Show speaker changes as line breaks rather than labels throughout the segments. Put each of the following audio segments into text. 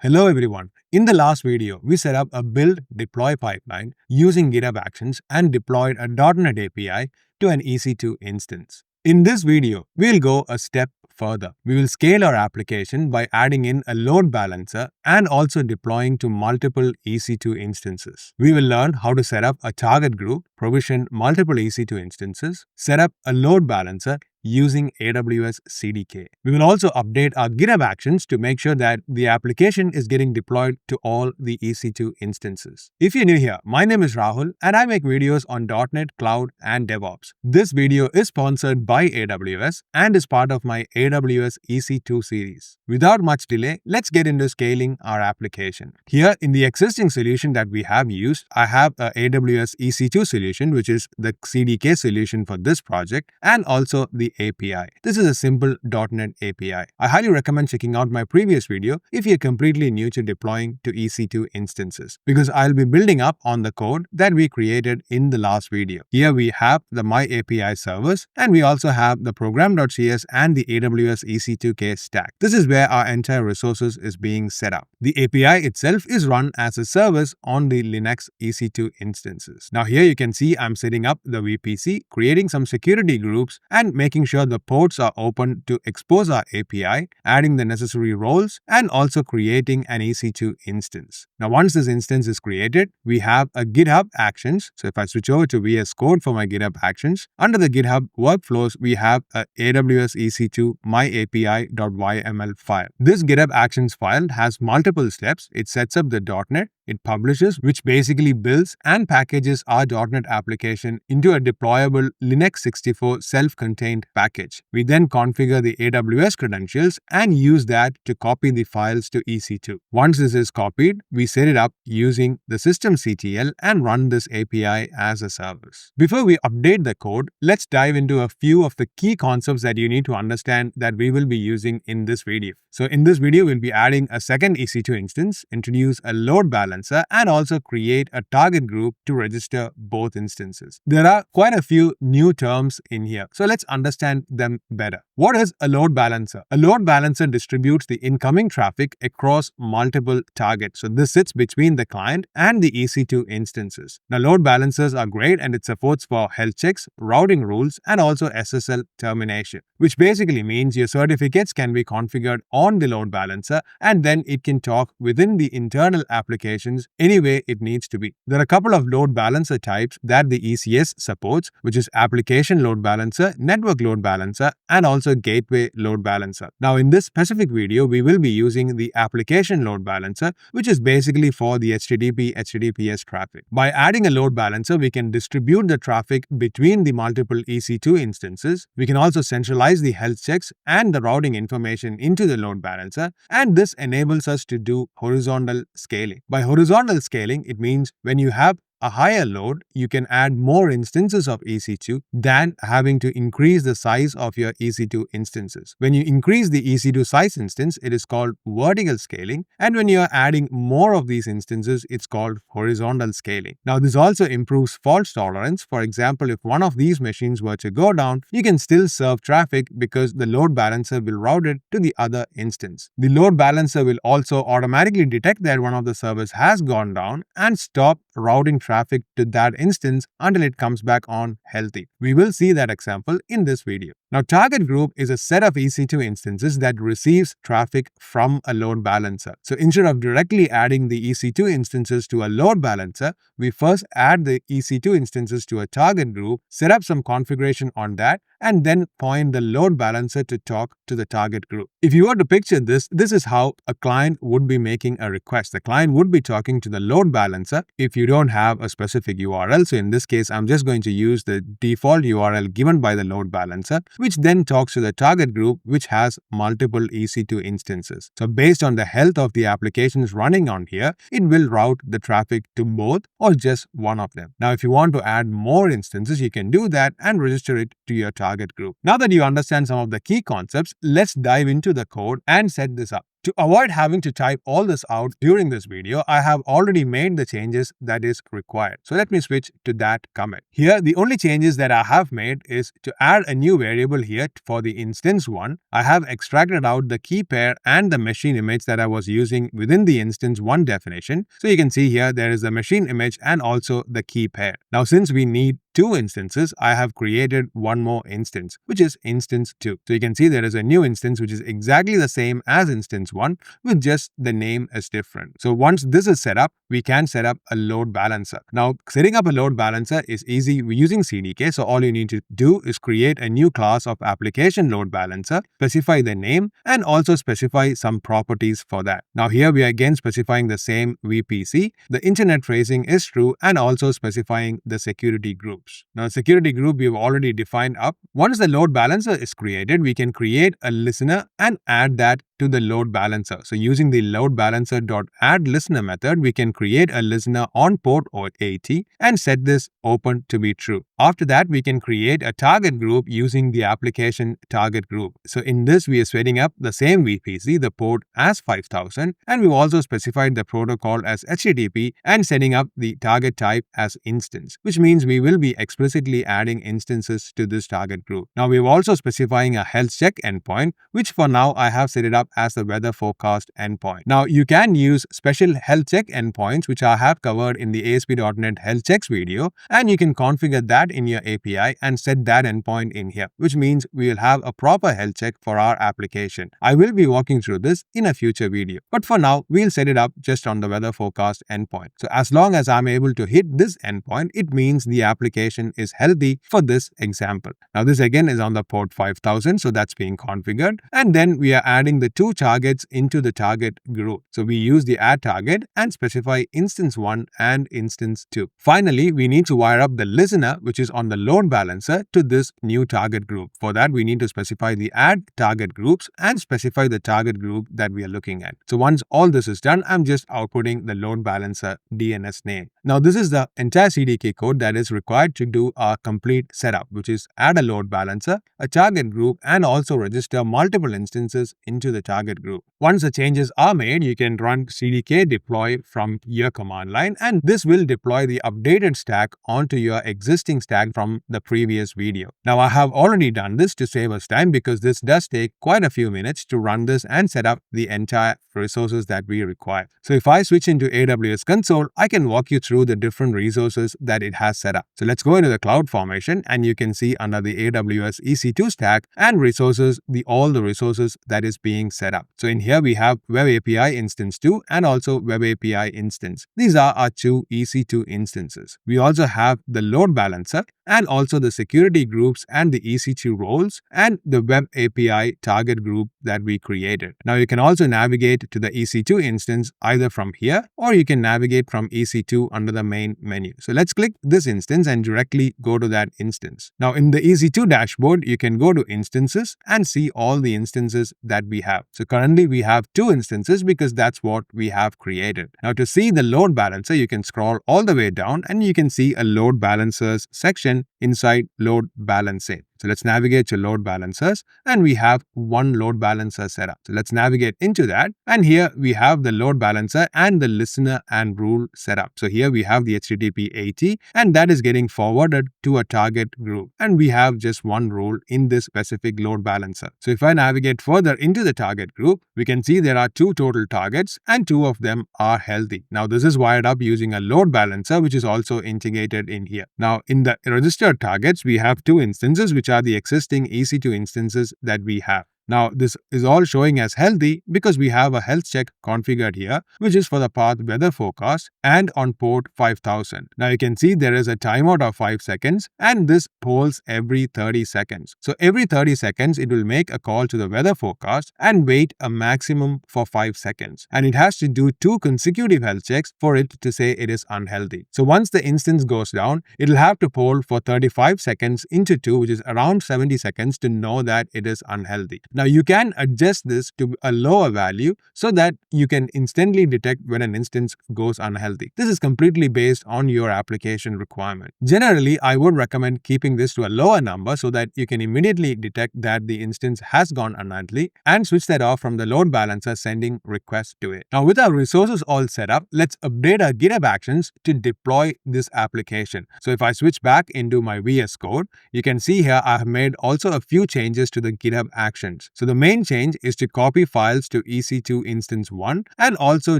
Hello everyone. In the last video, we set up a build deploy pipeline using GitHub Actions and deployed a .NET API to an EC2 instance. In this video, we'll go a step further. We will scale our application by adding in a load balancer and also deploying to multiple EC2 instances. We will learn how to set up a target group, provision multiple EC2 instances, set up a load balancer using AWS CDK. We will also update our GitHub Actions to make sure that the application is getting deployed to all the EC2 instances. If you're new here, my name is Rahul and I make videos on .NET, Cloud and DevOps. This video is sponsored by AWS and is part of my AWS EC2 series. Without much delay, let's get into scaling our application. Here in the existing solution that we have used, I have a AWS EC2 solution, which is the CDK solution for this project, and also the API. This is a simple .NET API. I highly recommend checking out my previous video if you're completely new to deploying to EC2 instances, because I'll be building up on the code that we created in the last video. Here we have the My API servers and we also have the program.cs and the AWS EC2K stack. This is where our entire resources is being set up. The API itself is run as a service on the Linux EC2 instances. Now here you can see I'm setting up the VPC, creating some security groups and making sure the ports are open to expose our API, adding the necessary roles, and also creating an EC2 instance. Now, once this instance is created, we have a GitHub Actions. So if I switch over to VS Code for my GitHub Actions, under the GitHub workflows, we have a AWS EC2 myapi.yml file. This GitHub Actions file has multiple steps. It sets up the .NET, it publishes, which basically builds and packages our .NET application into a deployable Linux 64 self-contained package. We then configure the AWS credentials and use that to copy the files to EC2. Once this is copied, we set it up using the systemctl and run this API as a service. Before we update the code, let's dive into a few of the key concepts that you need to understand that we will be using in this video. So in this video, we'll be adding a second EC2 instance, introduce a load balancer, and also create a target group to register both instances. There are quite a few new terms in here, so let's understand them better. What is a load balancer? A load balancer distributes the incoming traffic across multiple targets. So this sits between the client and the EC2 instances. Now, load balancers are great and it supports for health checks, routing rules, and also SSL termination, which basically means your certificates can be configured on the load balancer and then it can talk within the internal applications any way it needs to be. There are a couple of load balancer types that the ECS supports, which is application load balancer, network load balancer, and also gateway load balancer. Now in this specific video, we will be using the application load balancer, which is basically for the HTTPS traffic. By adding a load balancer, we can distribute the traffic between the multiple EC2 instances. We can also centralize the health checks and the routing information into the load balancer, and this enables us to do horizontal scaling. By horizontal scaling, it means when you have a higher load, you can add more instances of EC2 than having to increase the size of your EC2 instances. When you increase the EC2 size instance, it is called vertical scaling, and when you are adding more of these instances, it's called horizontal scaling. Now, this also improves fault tolerance. For example, if one of these machines were to go down, you can still serve traffic because the load balancer will route it to the other instance. The load balancer will also automatically detect that one of the servers has gone down and stop routing traffic to that instance until it comes back on healthy. We will see that example in this video. Now, target group is a set of EC2 instances that receives traffic from a load balancer. So instead of directly adding the EC2 instances to a load balancer, we first add the EC2 instances to a target group, set up some configuration on that, and then point the load balancer to talk to the target group. If you were to picture this, this is how a client would be making a request. The client would be talking to the load balancer if you don't have a specific URL. So in this case, I'm just going to use the default URL given by the load balancer, which then talks to the target group, which has multiple EC2 instances. So based on the health of the applications running on here, it will route the traffic to both or just one of them. Now, if you want to add more instances, you can do that and register it to your target group. Now that you understand some of the key concepts, let's dive into the code and set this up. To avoid having to type all this out during this video, I have already made the changes that is required. So let me switch to that commit. Here, the only changes that I have made is to add a new variable here for the instance 1. I have extracted out the key pair and the machine image that I was using within the instance 1 definition. So you can see here there is a machine image and also the key pair. Now, since we need 2 instances, I have created one more instance, which is instance 2. So you can see there is a new instance which is exactly the same as instance 1, with just the name is different. So once this is set up, we can set up a load balancer. Now, setting up a load balancer is easy using CDK. So all you need to do is create a new class of application load balancer, specify the name, and also specify some properties for that. Now here we are again specifying the same VPC. The internet tracing is true, and also specifying the security groups. Now, security group we've already defined up. Once the load balancer is created, we can create a listener and add that to the load balancer. So using the load balancer.addListener method, we can create a listener on port 80 and set this open to be true. After that, we can create a target group using the application target group. So in this, we are setting up the same VPC, the port as 5000, and we've also specified the protocol as HTTP and setting up the target type as instance, which means we will be explicitly adding instances to this target group. Now, we're also specifying a health check endpoint, which for now I have set it up as the weather forecast endpoint. Now, you can use special health check endpoints, which I have covered in the ASP.NET health checks video, and you can configure that in your API and set that endpoint in here, which means we will have a proper health check for our application. I will be walking through this in a future video, but for now, we'll set it up just on the weather forecast endpoint. So as long as I'm able to hit this endpoint, it means the application is healthy for this example. Now, this again is on the port 5000, so that's being configured, and then we are adding the 2 targets into the target group. So we use the add target and specify instance 1 and instance 2. Finally, we need to wire up the listener, which is on the load balancer, to this new target group. For that, we need to specify the add target groups and specify the target group that we are looking at. So once all this is done, I'm just outputting the load balancer DNS name. Now, this is the entire CDK code that is required to do our complete setup, which is add a load balancer, a target group, and also register multiple instances into the target group. Once the changes are made, you can run CDK deploy from your command line, and this will deploy the updated stack onto your existing stack from the previous video. Now, I have already done this to save us time because this does take quite a few minutes to run this and set up the entire resources that we require. So if I switch into AWS console, I can walk you through the different resources that it has set up. So let's go into the cloud formation, and you can see under the AWS EC2 stack and resources, all the resources that is being set up. So in here we have Web API instance 2 and also Web API instance. These are our 2 EC2 instances. We also have the load balancer and also the security groups and the EC2 roles and the Web API target group that we created. Now you can also navigate to the EC2 instance either from here, or you can navigate from EC2 under the main menu. So let's click this instance and directly go to that instance. Now in the EC2 dashboard, you can go to instances and see all the instances that we have. So currently we have 2 instances because that's what we have created. Now to see the load balancer, you can scroll all the way down and you can see a load balancers section inside load balancing. So let's navigate to load balancers, and we have one load balancer setup. So let's navigate into that, and here we have the load balancer and the listener and rule setup. So here we have the HTTP 80, and that is getting forwarded to a target group, and we have just one rule in this specific load balancer. So if I navigate further into the target group, we can see there are 2 total targets and 2 of them are healthy. Now this is wired up using a load balancer, which is also integrated in here. Now in the registered targets, we have 2 instances which are the existing EC2 instances that we have. Now, this is all showing as healthy because we have a health check configured here, which is for the path weather forecast and on port 5000. Now, you can see there is a timeout of 5 seconds, and this polls every 30 seconds. So, every 30 seconds, it will make a call to the weather forecast and wait a maximum for 5 seconds. And it has to do 2 consecutive health checks for it to say it is unhealthy. So, once the instance goes down, it will have to poll for 35 seconds into 2, which is around 70 seconds to know that it is unhealthy. Now you can adjust this to a lower value so that you can instantly detect when an instance goes unhealthy. This is completely based on your application requirement. Generally, I would recommend keeping this to a lower number so that you can immediately detect that the instance has gone unhealthy and switch that off from the load balancer sending requests to it. Now with our resources all set up, let's update our GitHub Actions to deploy this application. So if I switch back into my VS Code, you can see here I have made also a few changes to the GitHub Actions. So the main change is to copy files to EC2 instance 1 and also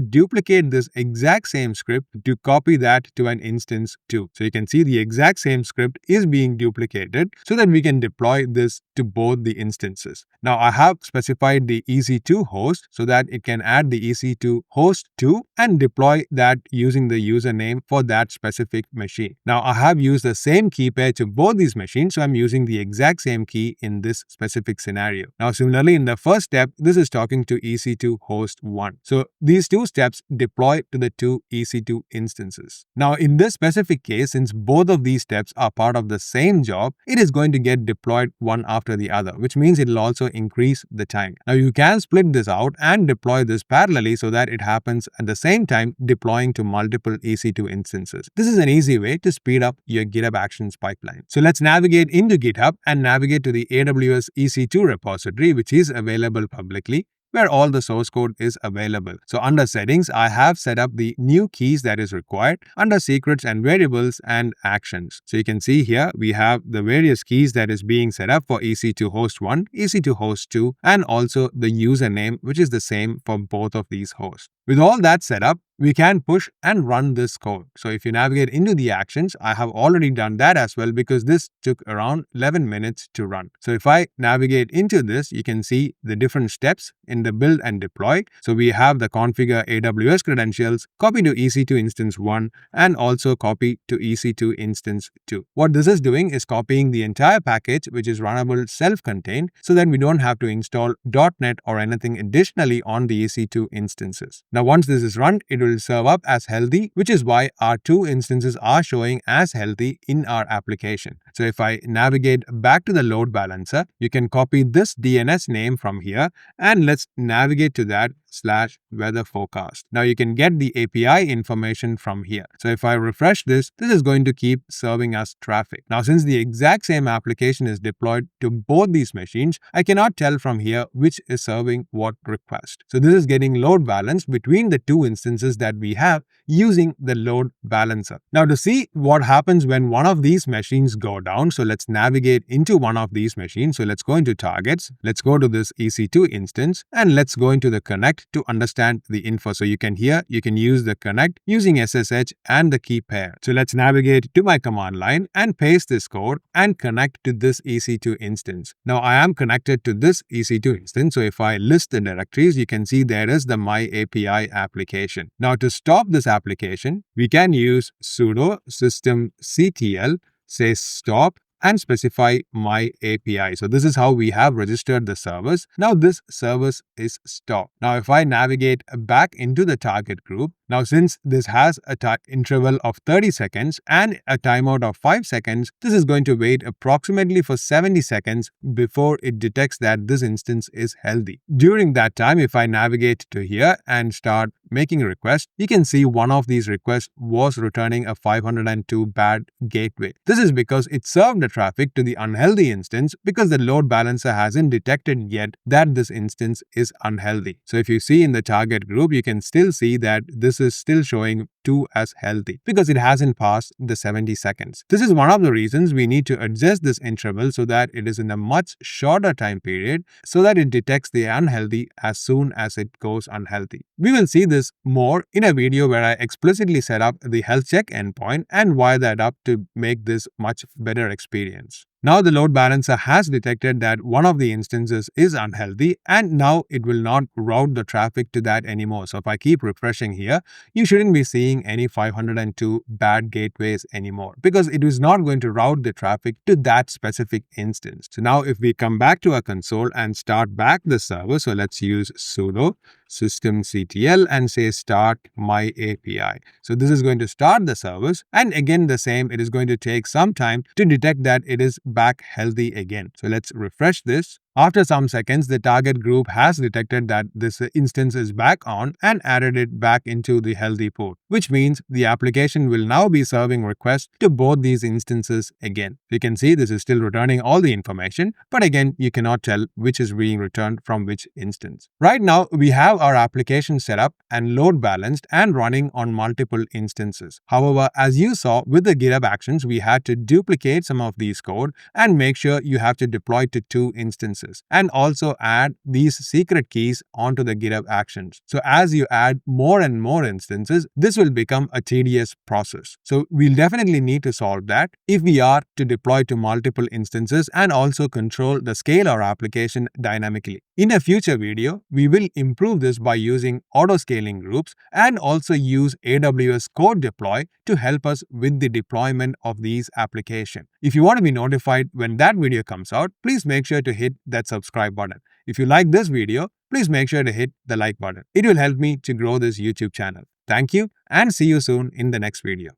duplicate this exact same script to copy that to an instance 2. So you can see the exact same script is being duplicated so that we can deploy this to both the instances. Now I have specified the EC2 host so that it can add the EC2 host 2 and deploy that using the username for that specific machine. Now I have used the same key pair to both these machines, so I'm using the exact same key in this specific scenario. Now similarly, in the first step, this is talking to EC2 host 1. So these two steps deploy to the two EC2 instances. Now in this specific case, since both of these steps are part of the same job, it is going to get deployed one after the other, which means it will also increase the time. Now you can split this out and deploy this parallelly so that it happens at the same time deploying to multiple EC2 instances. This is an easy way to speed up your GitHub Actions pipeline. So let's navigate into GitHub and navigate to the AWS EC2 repository, which is available publicly, where all the source code is available. So under settings, I have set up the new keys that is required under secrets and variables and actions. So you can see here we have the various keys that is being set up for EC2 host 1, EC2 host 2, and also the username, which is the same for both of these hosts. With all that set up, we can push and run this code. So if you navigate into the actions, I have already done that as well because this took around 11 minutes to run. So if I navigate into this, you can see the different steps in the build and deploy. So we have the configure AWS credentials, copy to EC2 instance 1, and also copy to EC2 instance 2. What this is doing is copying the entire package, which is runnable self-contained, so that we don't have to install .NET or anything additionally on the EC2 instances. Now once this is run, it will serve up as healthy, which is why our two instances are showing as healthy in our application. So if I navigate back to the load balancer, you can copy this DNS name from here and let's navigate to that /weather forecast. Now you can get the API information from here. So if I refresh this, this is going to keep serving us traffic. Now since the exact same application is deployed to both these machines, I cannot tell from here which is serving what request. So this is getting load balanced between the two instances that we have using the load balancer. Now to see what happens when one of these machines go down, so let's navigate into one of these machines. So let's go into targets, let's go to this EC2 instance, and let's go into the connect to understand the info. So you can use the connect using SSH and the key pair. So let's navigate to my command line and paste this code and connect to this EC2 instance. Now I am connected to this EC2 instance. So if I list the directories, you can see there is the My API application. Now to stop this application, we can use sudo systemctl, say stop, and specify My API. So this is how we have registered the service. Now this service is stopped. Now if I navigate back into the target group, now since this has a interval of 30 seconds and a timeout of 5 seconds, this is going to wait approximately for 70 seconds before it detects that this instance is healthy. During that time, if I navigate to here and start making a request, you can see one of these requests was returning a 502 bad gateway. This is because it served the traffic to the unhealthy instance because the load balancer hasn't detected yet that this instance is unhealthy. So if you see in the target group, you can still see that this is still showing 2 as healthy because it hasn't passed the 70 seconds. This is one of the reasons we need to adjust this interval so that it is in a much shorter time period so that it detects the unhealthy as soon as it goes unhealthy. We will see this more in a video where I explicitly set up the health check endpoint and wire that up to make this much better experience. Now the load balancer has detected that one of the instances is unhealthy and now it will not route the traffic to that anymore. So if I keep refreshing here, you shouldn't be seeing any 502 bad gateways anymore because it is not going to route the traffic to that specific instance. So now if we come back to our console and start back the server, so let's use sudo systemctl and say start My API. So this is going to start the service and again the same, it is going to take some time to detect that it is back healthy again. So let's refresh this. After some seconds, the target group has detected that this instance is back on and added it back into the healthy port, which means the application will now be serving requests to both these instances again. You can see this is still returning all the information, but again, you cannot tell which is being returned from which instance. Right now, we have our application set up and load balanced and running on multiple instances. However, as you saw with the GitHub Actions, we had to duplicate some of these code and make sure you have to deploy to 2 instances and also add these secret keys onto the GitHub Actions. So as you add more and more instances, this will become a tedious process. So we'll definitely need to solve that if we are to deploy to multiple instances and also control the scale of our application dynamically. In a future video, we will improve this by using auto-scaling groups and also use AWS Code Deploy to help us with the deployment of these applications. If you want to be notified when that video comes out, please make sure to hit that subscribe button. If you like this video, please make sure to hit the like button. It will help me to grow this YouTube channel. Thank you and see you soon in the next video.